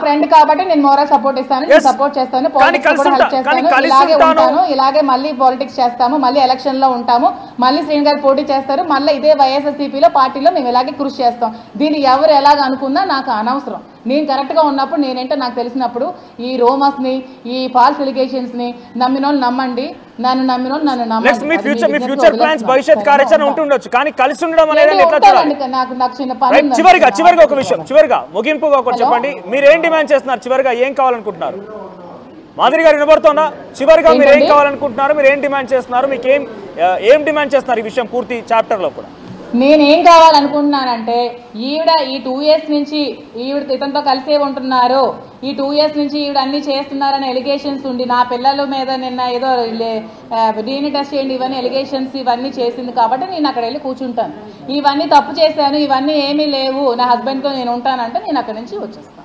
Friend కాబట్టి నేను moral support ఇస్తాను, నేను సపోర్ట్ చేస్తాను, పాలిటిక్స్ కూడా హెల్ప్ చేస్తాను, ఇలాగే ఉంటాను, ఇలాగే మళ్ళీ పాలిటిక్స్ చేస్తాము, మళ్ళీ ఎలక్షన్ లో ఉంటాము, మళ్ళీ శ్రీని గారు పోటీ చేస్తారు, మళ్ళీ ఇదే వైఎస్ఆర్సీపీలో పార్టీలో మేము ఇలాగే కృషి చేస్తాం. దీన్ని ఎవరు ఎలాగ అనుకున్నా నాకు అనవసరం. నేను కరెక్ట్గా ఉన్నప్పుడు నేనేంటో నాకు తెలిసినప్పుడు ఈ రోమర్స్ని ఈ ఫాల్స్ ఎలిగేషన్స్ని నమ్మిన వాళ్ళు నమ్మండి, నన్ను నమ్మిన వాళ్ళు నన్ను నమ్మండి. నాకు చిన్న పని. చివరిగా ఒక విషయం, చివరిగా ముగింపుగా ఒకటి చెప్పండి, మీరు ఏం డిమాండ్ చేస్తున్నారు? చివరిగా ఏం కావాలనుకుంటున్నారు? మాధురి గారు వినబడుతోందా? చివరిగా మీరు ఏం కావాలనుకుంటున్నారు? మీరు ఏం డిమాండ్ చేస్తున్నారు? మీకు ఏం డిమాండ్ చేస్తున్నారు ఈ విషయం పూర్తి చాప్టర్ లో కూడా? నేనేం కావాలనుకుంటున్నానంటే ఈవిడ ఈ 2 years నుంచి ఈవిడ ఇతనితో కలిసే ఉంటున్నారు, ఈ 2 years నుంచి ఈవిడ అన్ని చేస్తున్నారని ఎలిగేషన్స్ ఉండి నా పిల్లల మీద నిన్న ఏదో డీఎన్ఏ టెస్ట్ చేయండి ఇవన్నీ ఎలిగేషన్స్ ఇవన్నీ చేసింది కాబట్టి నేను అక్కడ వెళ్ళి కూర్చుంటాను. ఇవన్నీ తప్పు చేశాను, ఇవన్నీ ఏమీ లేవు, నా హస్బెండ్తో నేను ఉంటానంటే నేను అక్కడి నుంచి వచ్చేస్తాను.